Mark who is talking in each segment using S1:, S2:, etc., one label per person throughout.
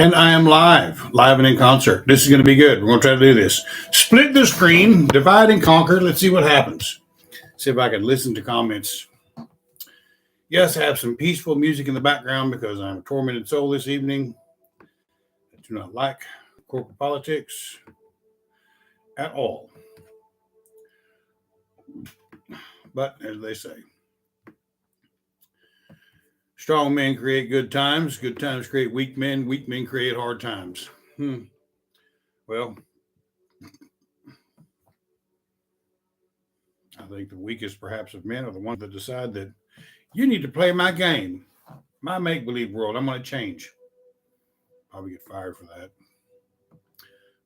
S1: And I am live and in concert. This is going to be good. We're going to try to do this. Split the screen, divide and conquer. Let's see what happens. See if I can listen to comments. Yes, I have some peaceful music in the background because I'm a tormented soul this evening. I do not like corporate politics at all. But as they say, strong men create good times create weak men create hard times. Well, I think the weakest perhaps of men are the ones that decide that you need to play my game, my make-believe world. I'm going to change. Probably get fired for that.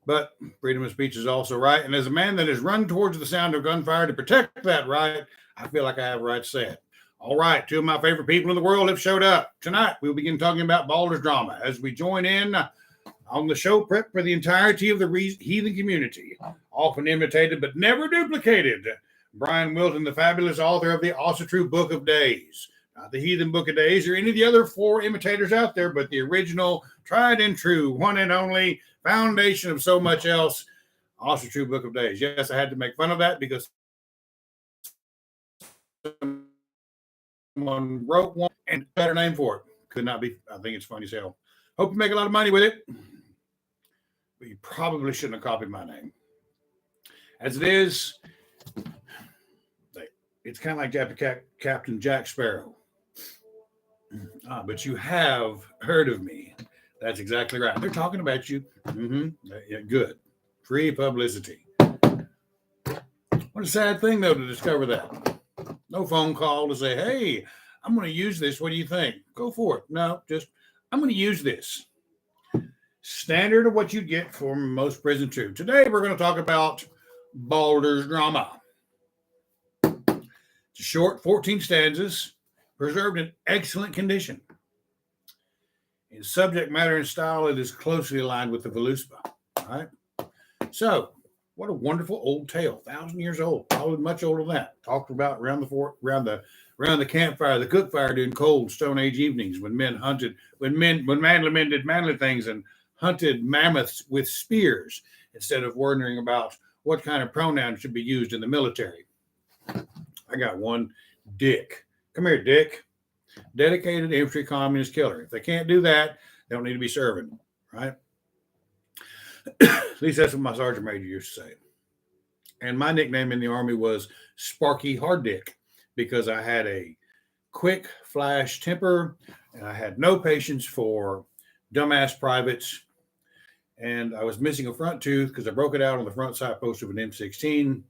S1: But freedom of speech is also right. And as a man that has run towards the sound of gunfire to protect that right, I feel like I have a right to say it. All right, two of my favorite people in the world have showed up. Tonight, we'll begin talking about Bauldar drama as we join in on the show prep for the entirety of the heathen community, often imitated but never duplicated. Bryan Wilton, the fabulous author of the Asatru Book of Days. Not the Heathen Book of Days or any of the other four imitators out there, but the original, tried and true, one and only foundation of so much else, Asatru Book of Days. Yes, I had to make fun of that because someone wrote one and a better name for it. Could not be. I think it's funny as hell. Hope you make a lot of money with it. But you probably shouldn't have copied my name. As it is, it's kind of like Captain Jack Sparrow. But you have heard of me. That's exactly right. They're talking about you. Yeah, good. Free publicity. What a sad thing, though, to discover that. No phone call to say, hey, I'm going to use this. What do you think? Go for it. No, just, I'm going to use this. Standard of what you get from most prison tube. Today, we're going to talk about Baldar's drama. It's a short 14 stanzas, preserved in excellent condition. In subject matter and style, it is closely aligned with the Voluspa. All right. So, what a wonderful old tale, 1,000 years old, probably much older than that. Talked about around the campfire, the cook fire during cold Stone Age evenings when men hunted, when manly men did manly things and hunted mammoths with spears instead of wondering about what kind of pronoun should be used in the military. I got one, Dick. Come here, Dick. Dedicated infantry communist killer. If they can't do that, they don't need to be serving, right? At least that's what my sergeant major used to say. And my nickname in the Army was Sparky Hard Dick because I had a quick flash temper and I had no patience for dumbass privates. And I was missing a front tooth because I broke it out on the front side post of an M16.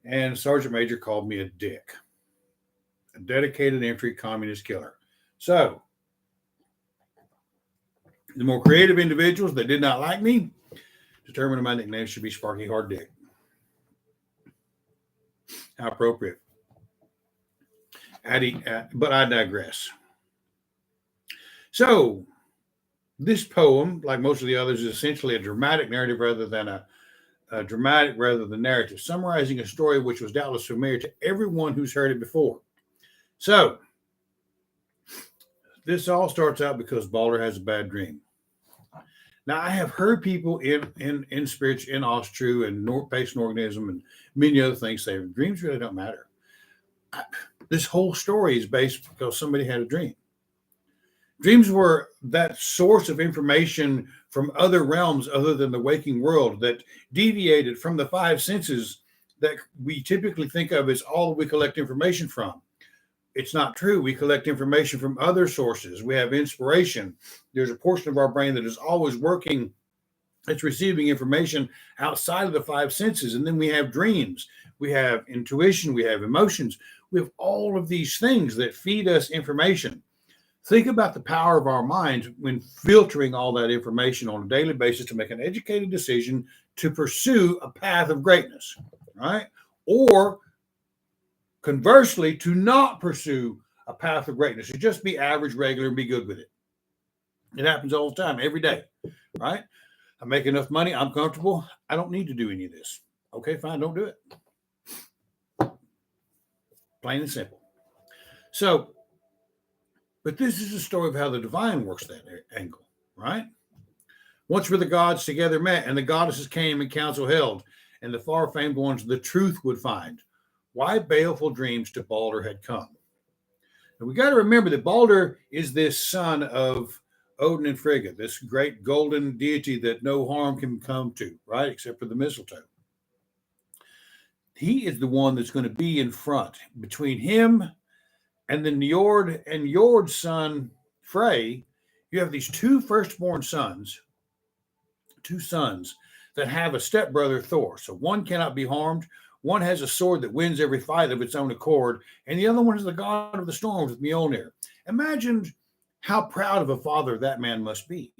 S1: And Sergeant Major called me a dick. A dedicated infantry communist killer. So, the more creative individuals that did not like me determined my nickname should be Sparky Hard Dick. How appropriate. But I digress. So, this poem, like most of the others, is essentially a dramatic narrative rather than narrative, summarizing a story which was doubtless familiar to everyone who's heard it before. So, this all starts out because Bauldar has a bad dream. Now, I have heard people in spiritual, in Asatru and patient organism and many other things say dreams really don't matter. This whole story is based because somebody had a dream. Dreams were that source of information from other realms other than the waking world that deviated from the five senses that we typically think of as all we collect information from. It's not true. We collect information from other sources. We have inspiration. There's a portion of our brain that is always working. It's receiving information outside of the five senses. And then we have dreams. We have intuition. We have emotions. We have all of these things that feed us information. Think about the power of our minds when filtering all that information on a daily basis to make an educated decision to pursue a path of greatness, right? Or conversely, to not pursue a path of greatness, to just be average, regular, and be good with it. It happens all the time, every day, right? I make enough money. I'm comfortable. I don't need to do any of this. Okay, fine. Don't do it. Plain and simple. So, but this is a story of how the divine works that angle, right? Once were the gods together met, and the goddesses came and council held, and the far famed ones the truth would find. Why baleful dreams to Bauldar had come. And we got to remember that Bauldar is this son of Odin and Frigga, this great golden deity that no harm can come to, right? Except for the mistletoe. He is the one that's going to be in front. Between him and then Njord and Njord's son, Frey, you have these two firstborn sons, that have a stepbrother, Thor. So one cannot be harmed. One has a sword that wins every fight of its own accord, and the other one is the god of the storms with Mjolnir. Imagine how proud of a father that man must be.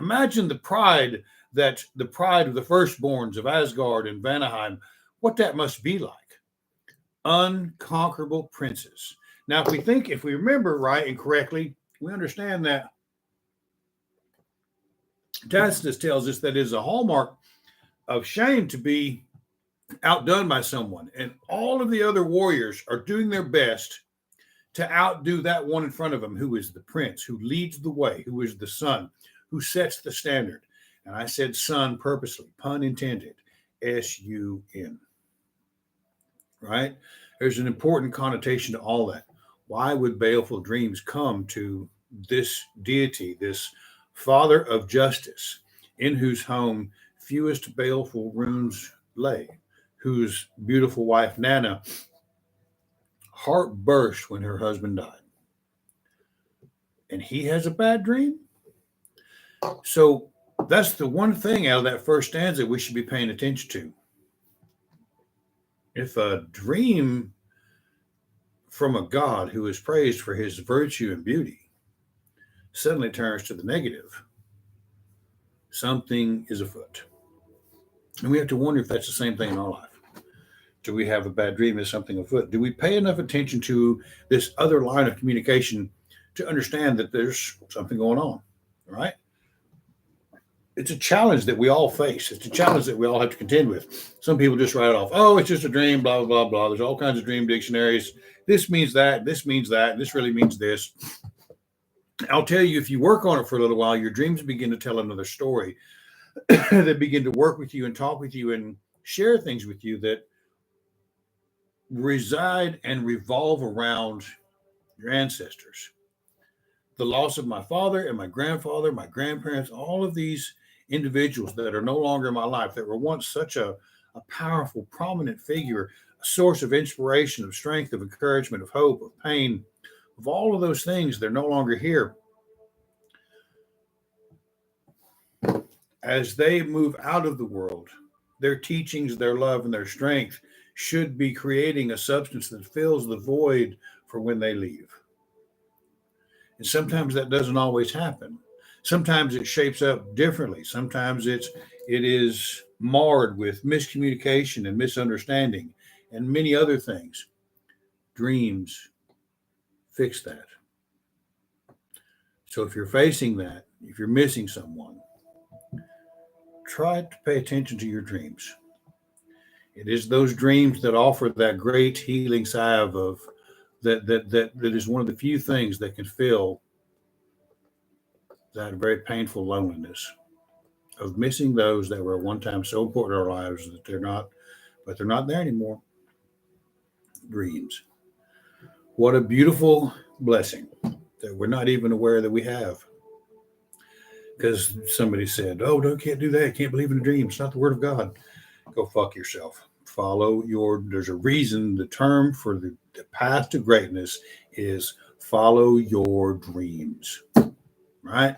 S1: Imagine the pride of the firstborns of Asgard and Vanaheim, what that must be like. Unconquerable princes. Now, if we remember right and correctly, we understand that Tacitus tells us that it is a hallmark of shame to be outdone by someone, and all of the other warriors are doing their best to outdo that one in front of them, who is the prince, who leads the way, who is the son, who sets the standard. And I said son purposely, pun intended, S-U-N. Right? There's an important connotation to all that. Why would baleful dreams come to this deity, this father of justice, in whose home fewest baleful runes lay, whose beautiful wife, Nana, heart burst when her husband died? And he has a bad dream? So that's the one thing out of that first stanza we should be paying attention to. If a dream from a god who is praised for his virtue and beauty suddenly turns to the negative, something is afoot. And we have to wonder if that's the same thing in our life. Do we have a bad dream? Is something afoot? Do we pay enough attention to this other line of communication to understand that there's something going on? Right? It's a challenge that we all face. It's a challenge that we all have to contend with. Some people just write it off. Oh, it's just a dream, blah, blah, blah, blah. There's all kinds of dream dictionaries. This means that. This means that. This really means this. I'll tell you, if you work on it for a little while, your dreams begin to tell another story. They begin to work with you and talk with you and share things with you that reside and revolve around your ancestors. The loss of my father and my grandfather, my grandparents, all of these individuals that are no longer in my life, that were once such a powerful, prominent figure, a source of inspiration, of strength, of encouragement, of hope, of pain, of all of those things, they're no longer here. As they move out of the world, their teachings, their love, and their strength should be creating a substance that fills the void for when they leave. And sometimes that doesn't always happen. Sometimes it shapes up differently. Sometimes it is marred with miscommunication and misunderstanding and many other things. Dreams fix that. So if you're facing that, if you're missing someone, try to pay attention to your dreams. It is those dreams that offer that great healing salve of that is one of the few things that can fill that very painful loneliness of missing those that were at one time so important in our lives that they're not there anymore. Dreams. What a beautiful blessing that we're not even aware that we have. Because somebody said, oh, no, can't do that. Can't believe in a dream. It's not the word of God. Go fuck yourself. There's a reason the term for the path to greatness is follow your dreams. Right?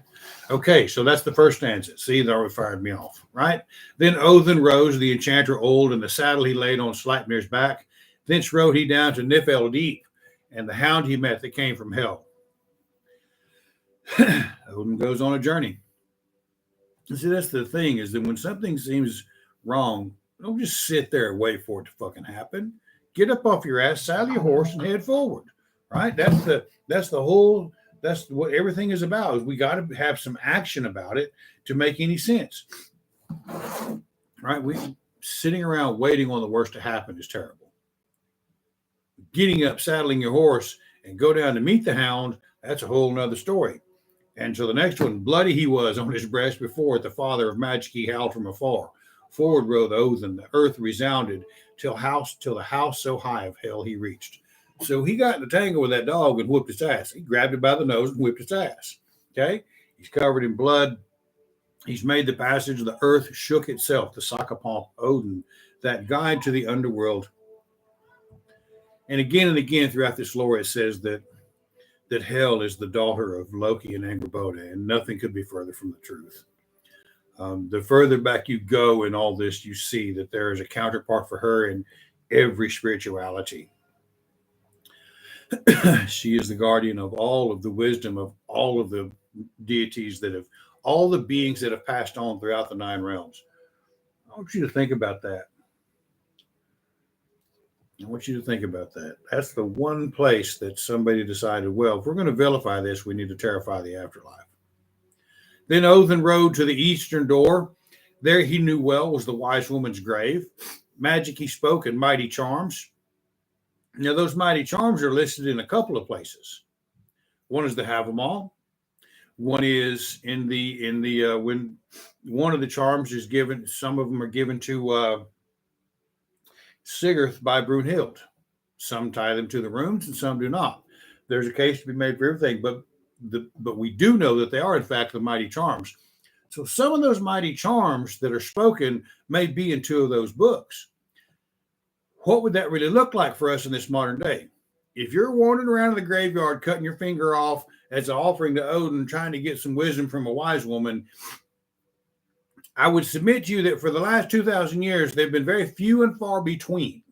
S1: Okay, so that's the first stanza. See, they already fired me off. Right? Then Odin rose, the enchanter old, and the saddle he laid on Sleipnir's back. Thence rode he down to Niflheim deep, and the hound he met that came from hell. Odin goes on a journey. See, that's the thing, is that when something seems wrong, don't just sit there and wait for it to fucking happen. Get up off your ass, saddle your horse, and head forward. Right? That's what everything is about. Is we got to have some action about it to make any sense. Right? Sitting around waiting on the worst to happen is terrible. Getting up, saddling your horse, and go down to meet the hound, that's a whole nother story. And so the next one, bloody he was on his breast before it, the father of magic he howled from afar. Forward rode Odin, the earth resounded till the house so high of hell he reached. So he got in the tangle with that dog and whooped its ass. He grabbed it by the nose and whipped its ass. Okay? He's covered in blood. He's made the passage. The earth shook itself, the Sakapomp Odin, that guide to the underworld. And again throughout this lore, it says that hell is the daughter of Loki and Angrboda, and nothing could be further from the truth. The further back you go in all this, you see that there is a counterpart for her in every spirituality. She is the guardian of all of the wisdom of all of the deities all the beings that have passed on throughout the 9 realms. I want you to think about that. That's the one place that somebody decided, well, if we're going to vilify this, we need to terrify the afterlife. Then Odin rode to the eastern door. There he knew well was the wise woman's grave. Magic he spoke and mighty charms. Now, those mighty charms are listed in a couple of places. One is the Havamal. One is in the when one of the charms is given, some of them are given to Sigurd by Brunhild. Some tie them to the runes and some do not. There's a case to be made for everything, but we do know that they are, in fact, the mighty charms. So some of those mighty charms that are spoken may be in 2 of those books. What would that really look like for us in this modern day? If you're wandering around in the graveyard, cutting your finger off as an offering to Odin, trying to get some wisdom from a wise woman, I would submit to you that for the last 2,000 years, they've been very few and far between,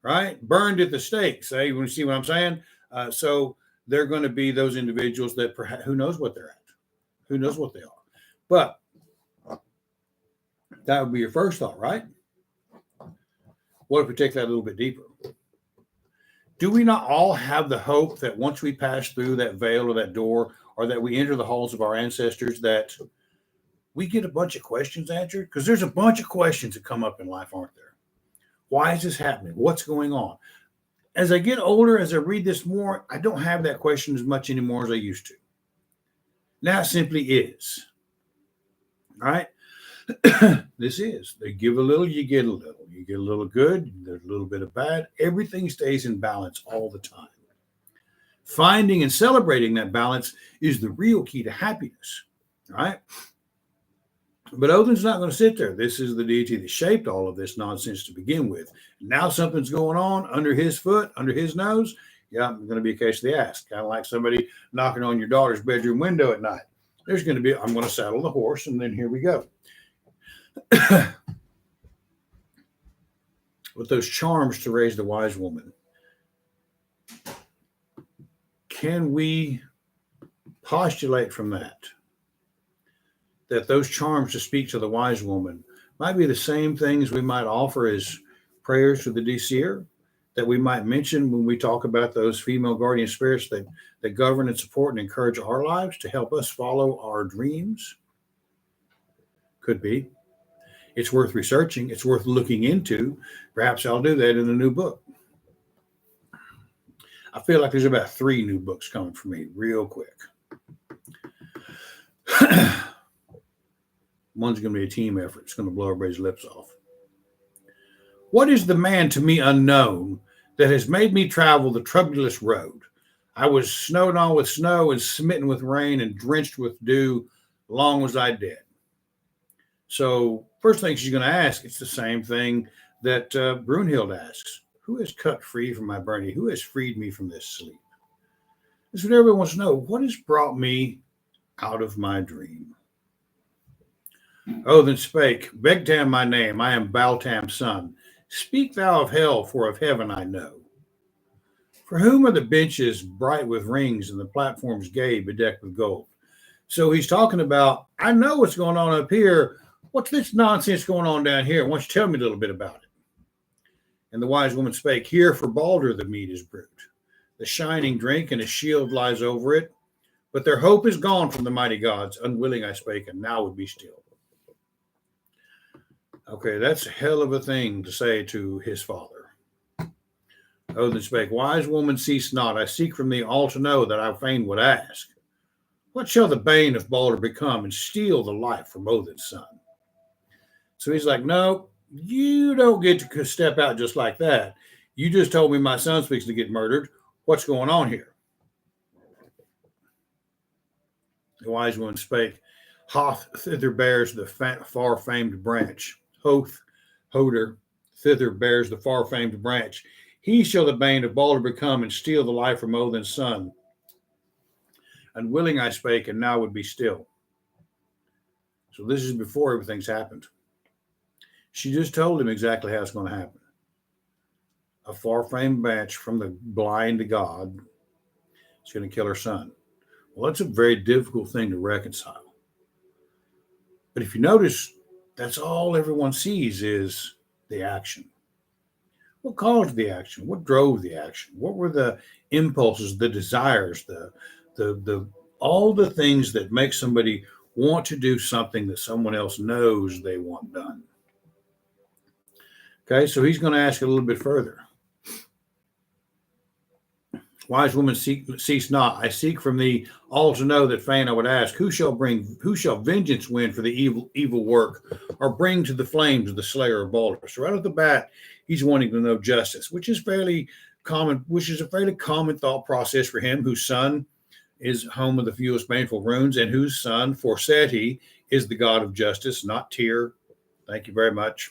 S1: right? Burned at the stake, say, you see what I'm saying? So they're going to be those individuals that perhaps, who knows what they're at? Who knows what they are? But that would be your first thought, right? What if we take that a little bit deeper? Do we not all have the hope that once we pass through that veil or that door, or that we enter the halls of our ancestors, that we get a bunch of questions answered? Because there's a bunch of questions that come up in life, aren't there? Why is this happening? What's going on? As I get older, as I read this more, I don't have that question as much anymore as I used to. Now it simply is. All right? This is. They give a little, you get a little. You get a little good, there's a little bit of bad. Everything stays in balance all the time. Finding and celebrating that balance is the real key to happiness. All right? But Odin's not going to sit there. This is the deity that shaped all of this nonsense to begin with. Now something's going on under his foot, under his nose. Yeah, it's going to be a case of the ass. Kind of like somebody knocking on your daughter's bedroom window at night. There's going to be, I'm going to saddle the horse, and then here we go. With those charms to raise the wise woman, can we postulate from that those charms to speak to the wise woman might be the same things we might offer as prayers to the deceased, that we might mention when we talk about those female guardian spirits that govern and support and encourage our lives to help us follow our dreams? Could be. It's worth researching. It's worth looking into. Perhaps I'll do that in a new book. I feel like there's about 3 new books coming for me real quick. One's going to be a team effort. It's going to blow everybody's lips off. What is the man to me unknown that has made me travel the troublous road? I was snowed on with snow and smitten with rain and drenched with dew. Long was I dead. So first thing she's going to ask, it's the same thing that Brunhild asks. Who has cut free from my burning? Who has freed me from this sleep? This is what everyone wants to know. What has brought me out of my dream? Odin spake, Begtam my name, I am Baltam's son. Speak thou of hell, for of heaven I know. For whom are the benches bright with rings and the platforms gay, bedecked with gold? So he's talking about, I know what's going on up here. What's this nonsense going on down here? Why don't you tell me a little bit about it? And the wise woman spake, here for Bauldar the meat is brewed. The shining drink and a shield lies over it. But their hope is gone from the mighty gods. Unwilling I spake, and now would be still. Okay, that's a hell of a thing to say to his father. Odin spake, wise woman, cease not. I seek from thee all to know that I fain would ask. What shall the bane of Bauldar become and steal the life from Odin's son? So he's like, no, you don't get to step out just like that. You just told me my son's fixing to get murdered. What's going on here? The wise woman spake, Hoth thither bears the far famed branch. Hoth, Hoder, thither bears the far famed branch. He shall the bane of Bauldar become and steal the life from Odin's son. Unwilling I spake, and now would be still. So this is before everything's happened. She just told him exactly how it's going to happen. A far famed branch from the blind god is going to kill her son. Well, that's a very difficult thing to reconcile. But if you notice, that's all everyone sees is the action. What caused the action? What drove the action? What were the impulses, the desires, the all the things that make somebody want to do something that someone else knows they want done? Okay, so he's going to ask a little bit further. Wise woman, cease not. I seek from thee all to know that fain I would ask, who shall vengeance win for the evil work, or bring to the flames the slayer of Bauldar? So right off the bat, he's wanting to know justice, which is a fairly common thought process for him, whose son is home of the fewest baneful runes, and whose son, Forseti, is the god of justice, not Tyr. Thank you very much.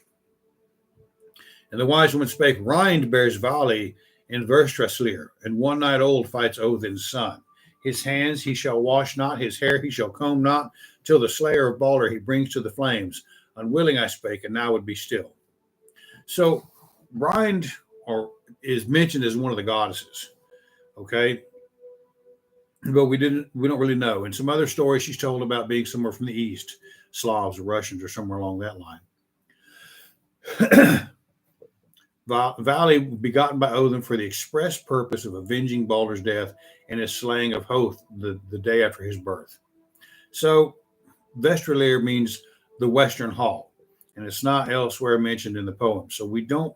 S1: And the wise woman spake, Rind bears Vali in Verstraslir, and one night old fights Odin's son. His hands he shall wash not, his hair he shall comb not, till the slayer of Bauldar he brings to the flames. Unwilling I spake, and now would be still. So Bryan is mentioned as one of the goddesses, okay? But we don't really know. In some other stories, she's told about being somewhere from the east, Slavs or Russians or somewhere along that line. Vali begotten by Odin for the express purpose of avenging Baldar's death and his slaying of Hoth the day after his birth. So Vestralir means the Western Hall, and it's not elsewhere mentioned in the poem. So we don't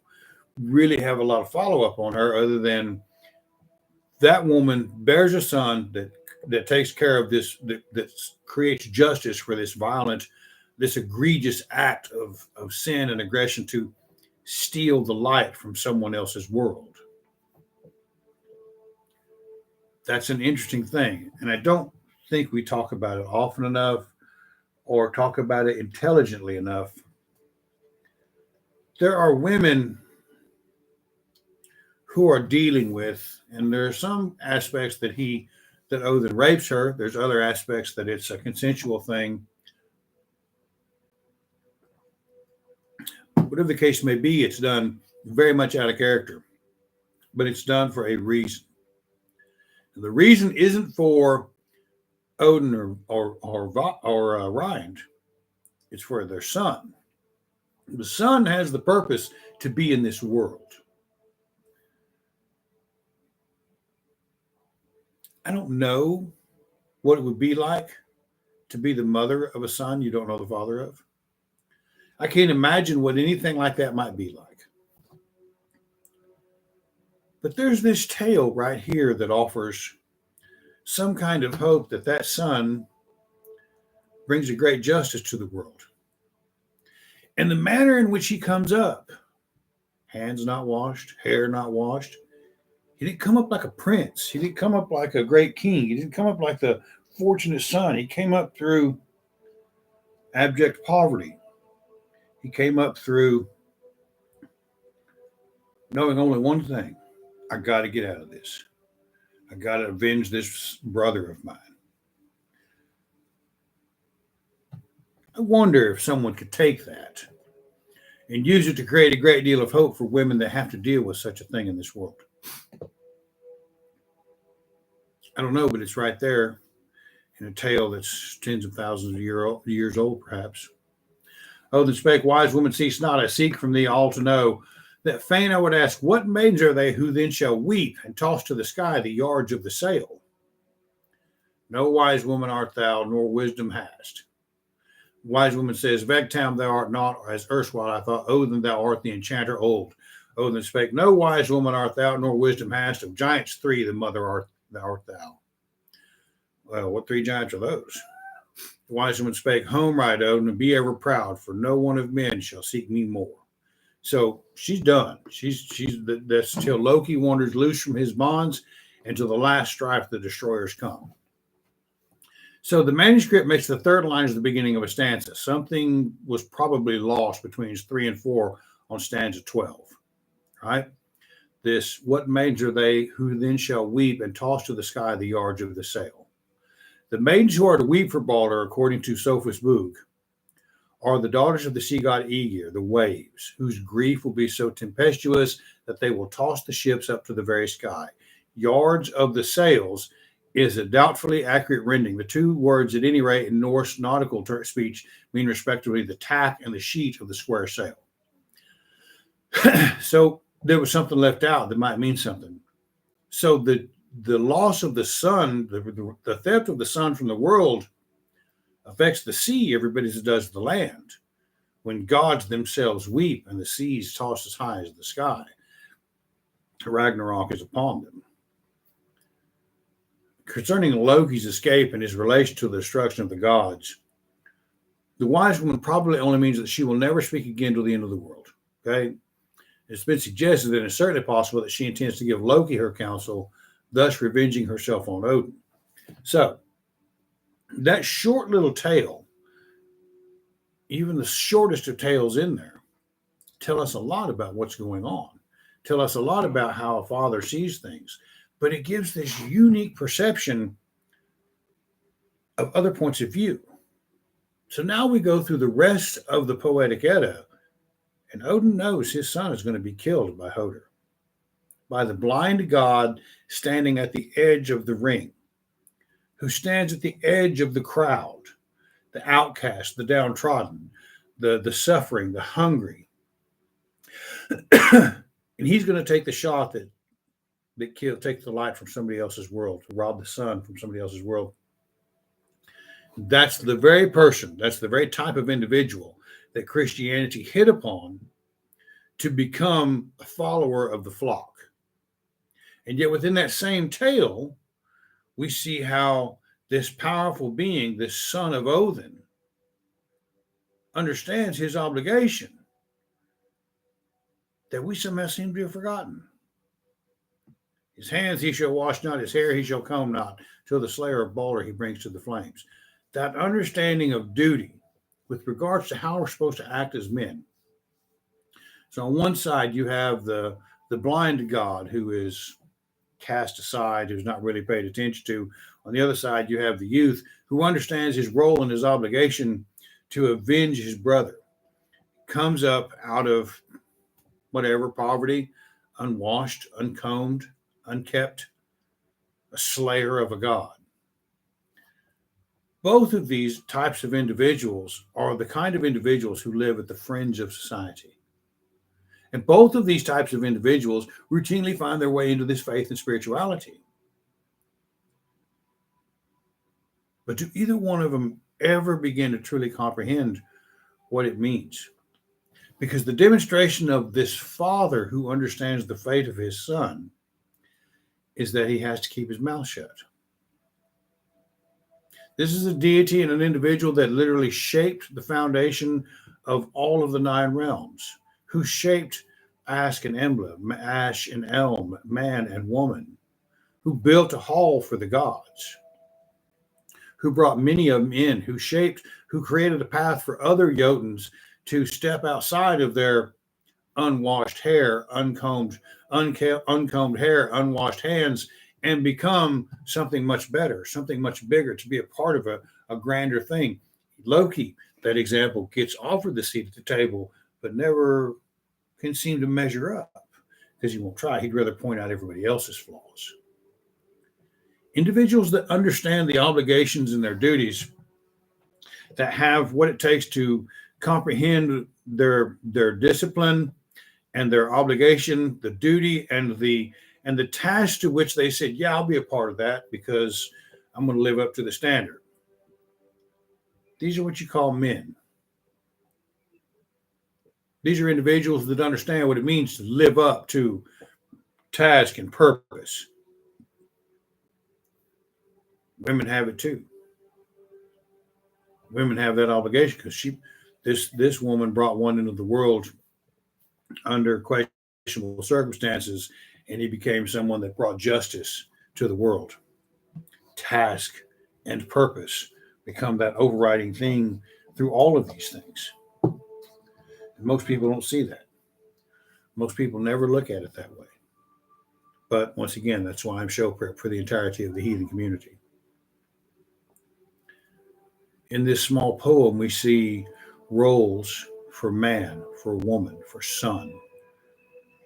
S1: really have a lot of follow-up on her other than that woman bears a son that takes care of this, that creates justice for this violent, this egregious act of sin and aggression to steal the light from someone else's world. That's an interesting thing. And I don't think we talk about it often enough or talk about it intelligently enough. There are women who are dealing with, and there are some aspects that Odin rapes her. There's other aspects that it's a consensual thing. Whatever the case may be, it's done very much out of character, but it's done for a reason. And the reason isn't for Odin or Rind. It's for their son. The son has the purpose to be in this world. I don't know what it would be like to be the mother of a son you don't know the father of. I can't imagine what anything like that might be like. But there's this tale right here that offers some kind of hope that son brings a great justice to the world. And the manner in which he comes up, hands not washed, hair not washed, he didn't come up like a prince. He didn't come up like a great king. He didn't come up like the fortunate son. He came up through abject poverty. He came up through knowing only one thing. I got to get out of this. I got to avenge this brother of mine. I wonder if someone could take that and use it to create a great deal of hope for women that have to deal with such a thing in this world. I don't know, but it's right there in a tale that's tens of thousands of years old, perhaps. Odin spake, wise woman, cease not. I seek from thee all to know that fain I would ask, what maidens are they who then shall weep and toss to the sky the yards of the sail? No wise woman art thou, nor wisdom hast. Wise woman says, Vegtam thou art not, as erstwhile I thought, Odin thou art the enchanter old. Odin spake, no wise woman art thou, nor wisdom hast. Of giants three the mother art thou. Well, what three giants are those? The wise woman spake, Home right, Odin, and be ever proud, for no one of men shall seek me more. So she's done. That's till Loki wanders loose from his bonds, and till the last strife the destroyers come. So the manuscript makes the third line as the beginning of a stanza. Something was probably lost between 3 and 4 on stanza 12. Right? This, what maidens are they who then shall weep and toss to the sky the yards of the sail? The maidens who are to weep for Bauldar, according to Sophus Boog, are the daughters of the sea god Aegir, the waves, whose grief will be so tempestuous that they will toss the ships up to the very sky. Yards of the sails is a doubtfully accurate rendering. The two words, at any rate, in Norse nautical speech mean respectively the tack and the sheet of the square sail. So there was something left out that might mean something. So the loss of the sun, the theft of the sun from the world affects the sea everybody as it does the land. When gods themselves weep and the seas toss as high as the sky, Ragnarok is upon them. Concerning Loki's escape and his relation to the destruction of the gods, the wise woman probably only means that she will never speak again till the end of the world. Okay? It's been suggested that it's certainly possible that she intends to give Loki her counsel, thus revenging herself on Odin. So, that short little tale, even the shortest of tales in there, tell us a lot about what's going on, tell us a lot about how a father sees things, but it gives this unique perception of other points of view. So now we go through the rest of the Poetic Edda, and Odin knows his son is going to be killed by Hodor, by the blind god standing at the edge of the ring, who stands at the edge of the crowd, the outcast, the downtrodden, the suffering, the hungry. And he's going to take the shot that takes the light from somebody else's world, to rob the sun from somebody else's world. That's the very person, that's the very type of individual that Christianity hit upon to become a follower of the flock. And yet within that same tale, we see how this powerful being, this son of Odin, understands his obligation that we somehow seem to have forgotten. His hands he shall wash not, his hair he shall comb not, till the slayer of Bauldar he brings to the flames. That understanding of duty with regards to how we're supposed to act as men. So on one side, you have the blind god who is cast aside, who's not really paid attention to. On the other side, you have the youth who understands his role and his obligation to avenge his brother. Comes up out of whatever, poverty, unwashed, uncombed, unkept, a slayer of a god. Both of these types of individuals are the kind of individuals who live at the fringe of society. And both of these types of individuals routinely find their way into this faith and spirituality. But do either one of them ever begin to truly comprehend what it means? Because the demonstration of this father who understands the fate of his son is that he has to keep his mouth shut. This is a deity and an individual that literally shaped the foundation of all of the 9 realms, who shaped Ask and Embla, Ash and Elm, man and woman, who built a hall for the gods, who brought many of them in, who created a path for other Jotuns to step outside of their unwashed hair, uncombed hair, unwashed hands, and become something much better, something much bigger, to be a part of a grander thing. Loki, that example, gets offered the seat at the table, but never can seem to measure up because he won't try. He'd rather point out everybody else's flaws. Individuals that understand the obligations and their duties, that have what it takes to comprehend their discipline and their obligation, the duty and the task to which they said, yeah, I'll be a part of that because I'm going to live up to the standard. These are what you call men. These are individuals that understand what it means to live up to task and purpose. Women have it too. Women have that obligation because this woman brought one into the world under questionable circumstances, and he became someone that brought justice to the world. Task and purpose become that overriding thing through all of these things. And most people don't see that. Most people never look at it that way. But once again, that's why I'm show prep for the entirety of the heathen community. In this small poem, we see roles for man, for woman, for son,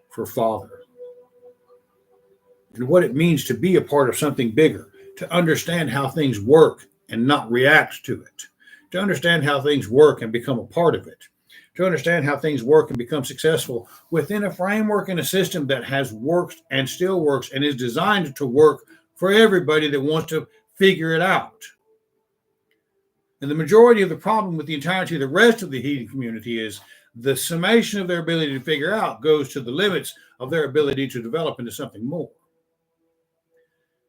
S1: for father, and what it means to be a part of something bigger, to understand how things work and not react to it, to understand how things work and become a part of it, to understand how things work and become successful within a framework and a system that has worked and still works and is designed to work for everybody that wants to figure it out. And the majority of the problem with the entirety of the rest of the heathen community is the summation of their ability to figure out goes to the limits of their ability to develop into something more.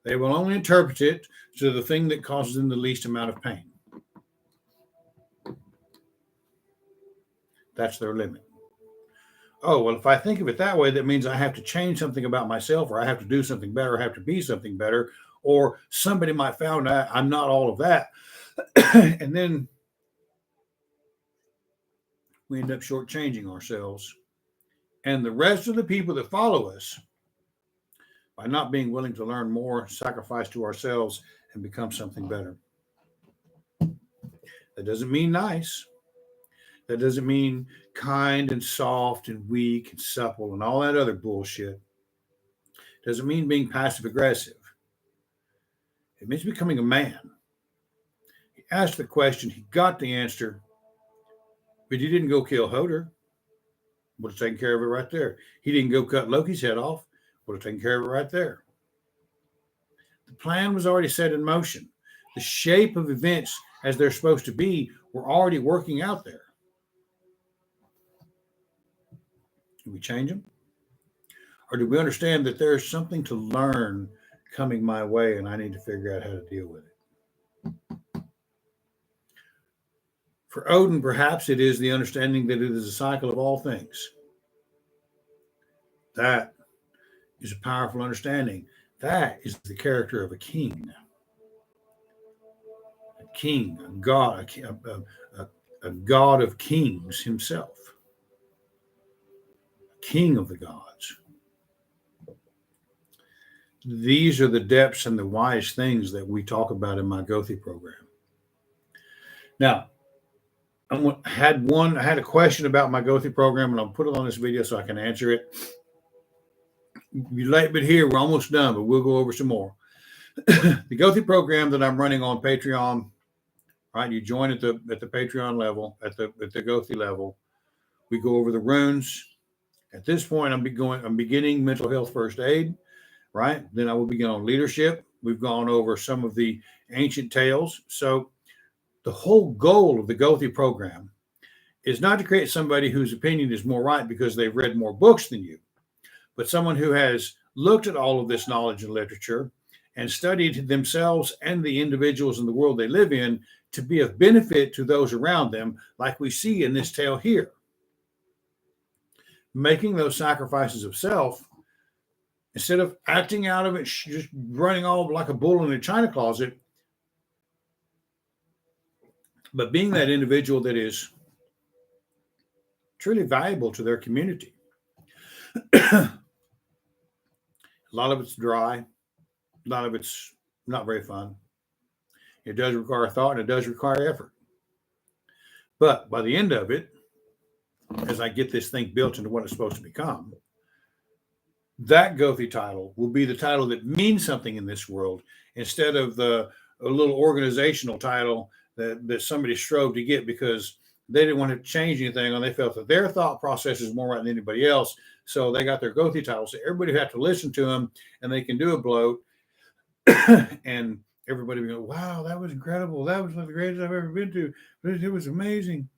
S1: They will only interpret it to the thing that causes them the least amount of pain. That's their limit. Oh, well, if I think of it that way, that means I have to change something about myself, or I have to do something better, or I have to be something better, or somebody might find out I'm not all of that. And then we end up shortchanging ourselves and the rest of the people that follow us by not being willing to learn more, sacrifice to ourselves, and become something better. That doesn't mean nice. That doesn't mean kind and soft and weak and supple and all that other bullshit. It doesn't mean being passive aggressive. It means becoming a man. He asked the question, he got the answer, but he didn't go kill Hodor. Would have taken care of it right there. He didn't go cut Loki's head off. Would have taken care of it right there. The plan was already set in motion. The shape of events as they're supposed to be were already working out there. Do we change them? Or do we understand that there's something to learn coming my way and I need to figure out how to deal with it? For Odin, perhaps it is the understanding that it is a cycle of all things. That is a powerful understanding. That is the character of a king. A king, a god, a god of kings himself. A king of the gods. These are the depths and the wise things that we talk about in my Gothi program. Now, I had a question about my Gothi program, and I'll put it on this video so I can answer it. You're late, but here we're almost done, but we'll go over some more. The Gothi program that I'm running on Patreon, right? You join at the Patreon level, at the Gothi level. We go over the runes. At this point, I'm beginning mental health first aid, right? Then I will begin on leadership. We've gone over some of the ancient tales. So the whole goal of the Gothi program is not to create somebody whose opinion is more right because they've read more books than you, but someone who has looked at all of this knowledge and literature and studied themselves and the individuals in the world they live in to be of benefit to those around them, like we see in this tale here. Making those sacrifices of self, instead of acting out of it, just running all like a bull in a china closet, but being that individual that is truly valuable to their community. A lot of it's dry. A lot of it's not very fun. It does require thought and it does require effort. But by the end of it, as I get this thing built into what it's supposed to become, that Gothi title will be the title that means something in this world instead of a little organizational title that somebody strove to get because they didn't want to change anything and they felt that their thought process is more right than anybody else. So they got their Gothi title. So everybody had to listen to them and they can do a bloat and everybody will go, wow, that was incredible. That was one of the greatest I've ever been to. It was amazing.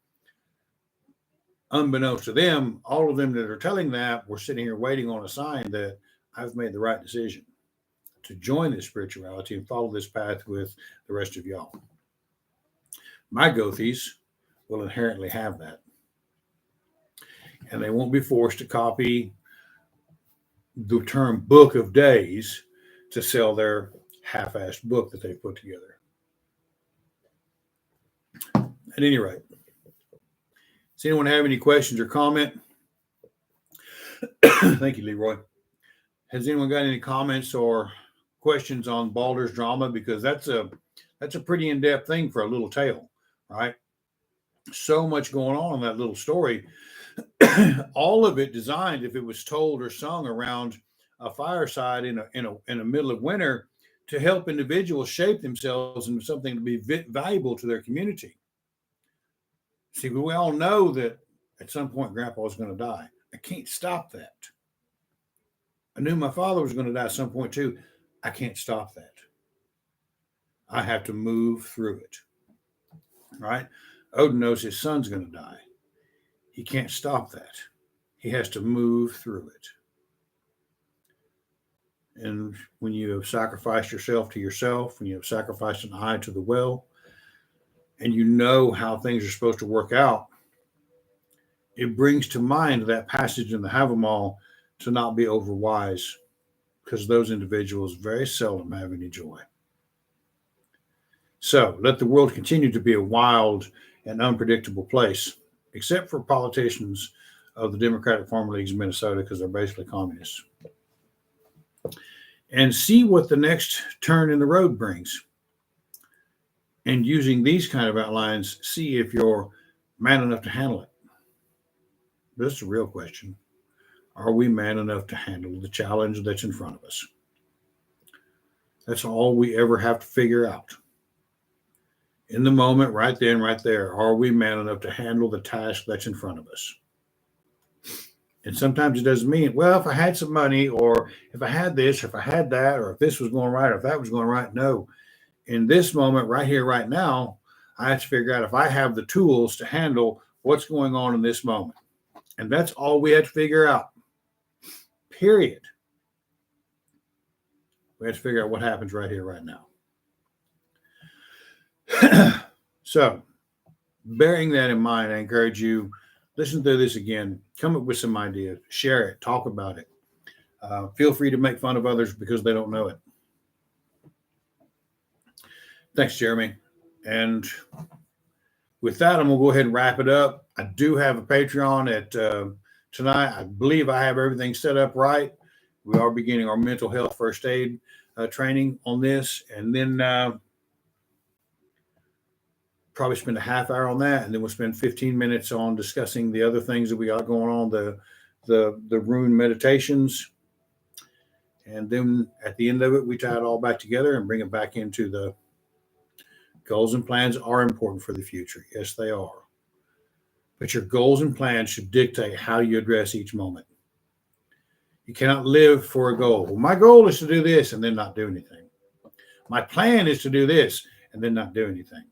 S1: Unbeknownst to them, all of them that are telling that were sitting here waiting on a sign that I've made the right decision to join this spirituality and follow this path with the rest of y'all. My Gothies will inherently have that. And they won't be forced to copy the term Book of Days to sell their half-assed book that they've put together. At any rate, does anyone have any questions or comment? Thank you, Leroy. Has anyone got any comments or questions on Bauldar's drama? Because that's a pretty in-depth thing for a little tale, right? So much going on in that little story. All of it designed, if it was told or sung around a fireside in the middle of winter, to help individuals shape themselves into something to be valuable to their community. See, we all know that at some point Grandpa was going to die. I can't stop that. I knew my father was going to die at some point too. I can't stop that. I have to move through it. Right? Odin knows his son's going to die. He can't stop that. He has to move through it. And when you have sacrificed yourself to yourself, when you have sacrificed an eye to the well, and you know how things are supposed to work out, it brings to mind that passage in the Havamal to not be overwise, because those individuals very seldom have any joy. So let the world continue to be a wild and unpredictable place, except for politicians of the Democratic Farmer Leagues of Minnesota, because they're basically communists. And see what the next turn in the road brings. And using these kind of outlines, see if you're man enough to handle it. This is a real question. Are we man enough to handle the challenge that's in front of us? That's all we ever have to figure out. In the moment, right then, right there, are we man enough to handle the task that's in front of us? And sometimes it doesn't mean, well, if I had some money, or if I had this, or if I had that, or if this was going right, or if that was going right. No. In this moment, right here, right now, I have to figure out if I have the tools to handle what's going on in this moment. And that's all we have to figure out. Period. We have to figure out what happens right here, right now. So, bearing that in mind, I encourage you, listen to this again, come up with some ideas, share it, talk about it. Feel free to make fun of others because they don't know it. Thanks, Jeremy. And with that, I'm going to go ahead and wrap it up. I do have a Patreon at tonight. I believe I have everything set up right. We are beginning our mental health first aid training on this. And then probably spend a half hour on that. And then we'll spend 15 minutes on discussing the other things that we got going on, the rune meditations. And then at the end of it, we tie it all back together and bring it back into the goals and plans are important for the future. Yes, they are. But your goals and plans should dictate how you address each moment. You cannot live for a goal. Well, my goal is to do this and then not do anything. My plan is to do this and then not do anything,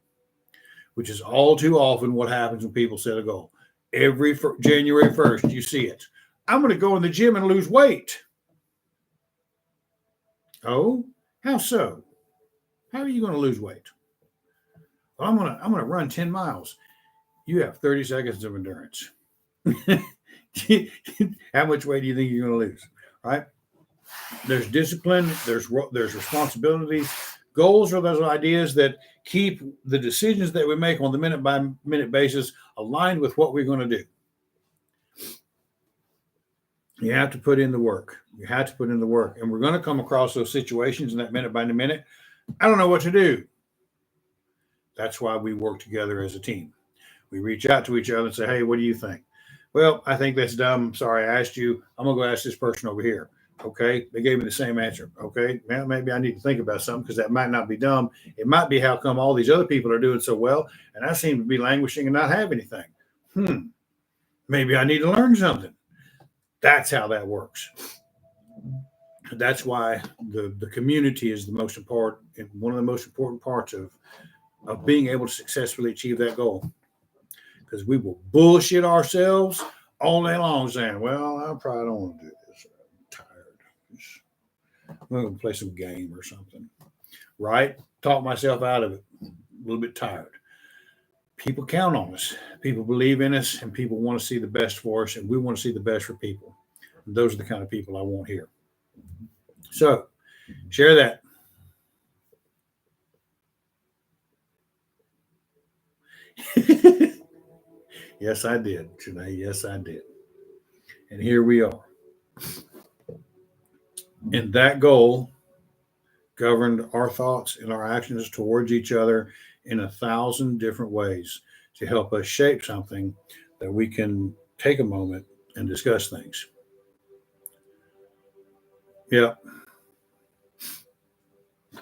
S1: which is all too often what happens when people set a goal. Every January 1st, you see it. I'm going to go in the gym and lose weight. Oh, how so? How are you going to lose weight? Well, I'm going to run 10 miles. You have 30 seconds of endurance. How much weight do you think you're going to lose? Right? There's discipline. There's responsibility. Goals are those ideas that keep the decisions that we make on the minute by minute basis aligned with what we're going to do. You have to put in the work. You have to put in the work. And we're going to come across those situations in that minute by minute. I don't know what to do. That's why we work together as a team. We reach out to each other and say, hey, what do you think? Well, I think that's dumb. Sorry, I asked you. I'm going to go ask this person over here. Okay. They gave me the same answer. Okay. Well, maybe I need to think about something because that might not be dumb. It might be how come all these other people are doing so well. And I seem to be languishing and not have anything. Maybe I need to learn something. That's how that works. That's why the community is the most important, one of the most important parts of being able to successfully achieve that goal. Because we will bullshit ourselves all day long saying, well, I probably don't want to do this. I'm tired. I'm going to play some game or something. Right? Talk myself out of it. A little bit tired. People count on us. People believe in us, and people want to see the best for us, and we want to see the best for people. And those are the kind of people I want here. So, share that. Yes, I did, Janae. Yes, I did. And here we are. And that goal governed our thoughts and our actions towards each other in 1,000 different ways to help us shape something that we can take a moment and discuss things. Yeah.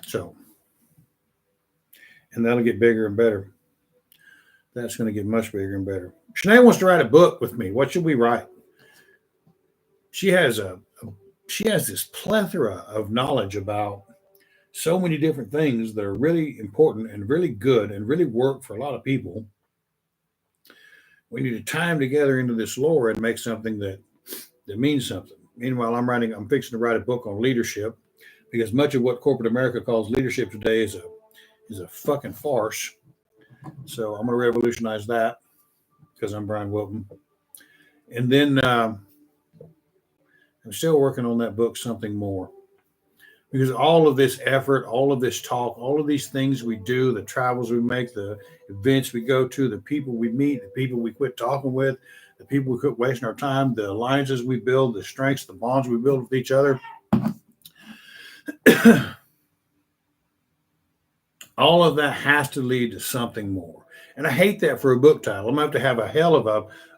S1: So, and that'll get bigger and better. That's going to get much bigger and better. Shanae wants to write a book with me. What should we write? She has she has this plethora of knowledge about so many different things that are really important and really good and really work for a lot of people. We need to tie them together into this lore and make something that means something. Meanwhile, I'm fixing to write a book on leadership because much of what corporate America calls leadership today is a fucking farce. So I'm going to revolutionize that because I'm Bryan Wilton. And then I'm still working on that book, Something More. Because all of this effort, all of this talk, all of these things we do, the travels we make, the events we go to, the people we meet, the people we quit talking with, the people we quit wasting our time, the alliances we build, the strengths, the bonds we build with each other. All of that has to lead to something more. And I hate that for a book title. I'm going to have a hell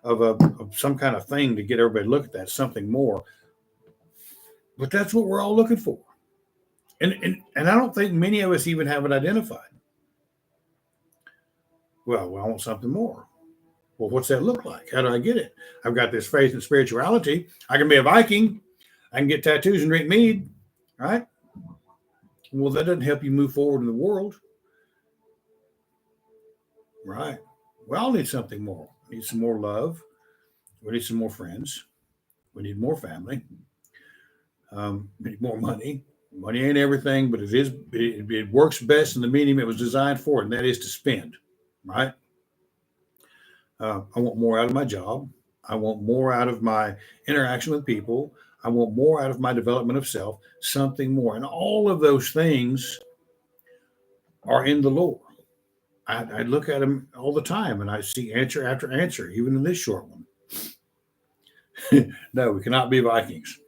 S1: of some kind of thing to get everybody to look at that, something more. But that's what we're all looking for. And I don't think many of us even have it identified. Well, I want something more. Well, what's that look like? How do I get it? I've got this faith and spirituality. I can be a Viking. I can get tattoos and drink mead, right? Well, that doesn't help you move forward in the world. Right. We all need something more. We need some more love. We need some more friends. We need more family. We need more money. Money ain't everything, but it works best in the medium it was designed for, and that is to spend, right? I want more out of my job. I want more out of my interaction with people. I want more out of my development of self, something more. And all of those things are in the lore. I look at them all the time and I see answer after answer, even in this short one. No, we cannot be Vikings.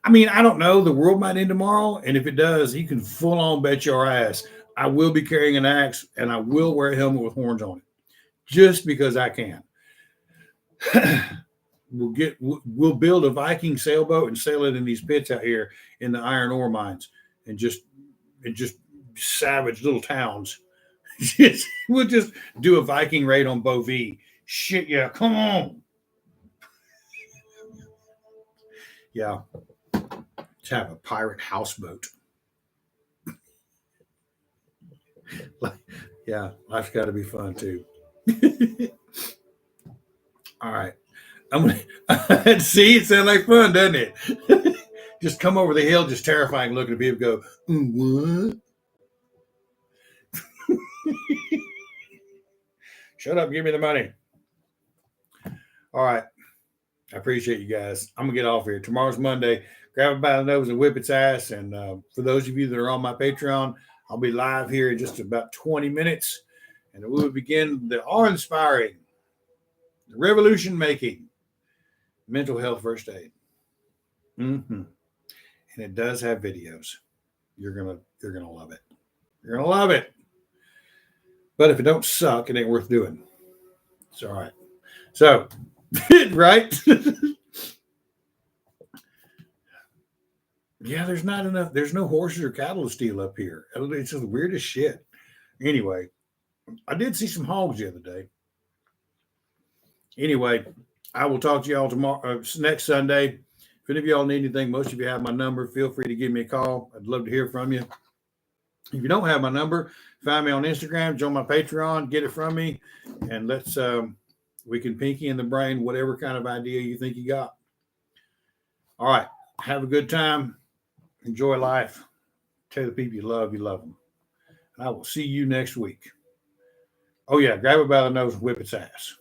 S1: I mean, I don't know. The world might end tomorrow. And if it does, you can full on bet your ass I will be carrying an axe and I will wear a helmet with horns on it just because I can. We'll build a Viking sailboat and sail it in these pits out here in the iron ore mines and just savage little towns. We'll just do a Viking raid on Bovee. Shit, yeah, come on. Yeah. Let's have a pirate houseboat. Yeah, life's got to be fun too. All right. I'm gonna see. It sounds like fun, doesn't it? Just come over the hill, just terrifying looking at people. Go, what? Shut up! Give me the money. All right. I appreciate you guys. I'm gonna get off here. Tomorrow's Monday. Grab it by the nose and whip its ass. And for those of you that are on my Patreon, I'll be live here in just about 20 minutes, and we will begin the awe-inspiring, the revolution-making mental health first aid. Mm-hmm. And it does have videos. You're gonna love it. You're gonna love it. But if it don't suck, it ain't worth doing. It's all right. So, right? Yeah, there's not enough. There's no horses or cattle to steal up here. It's just weird as shit. Anyway, I did see some hogs the other day. Anyway, I will talk to y'all tomorrow, next Sunday. If any of y'all need anything, most of you have my number. Feel free to give me a call. I'd love to hear from you. If you don't have my number, find me on Instagram, join my Patreon, get it from me, and we can pinky in the brain whatever kind of idea you think you got. All right. Have a good time. Enjoy life. Tell the people you love them. And I will see you next week. Oh, yeah, grab it by the nose and whip its ass.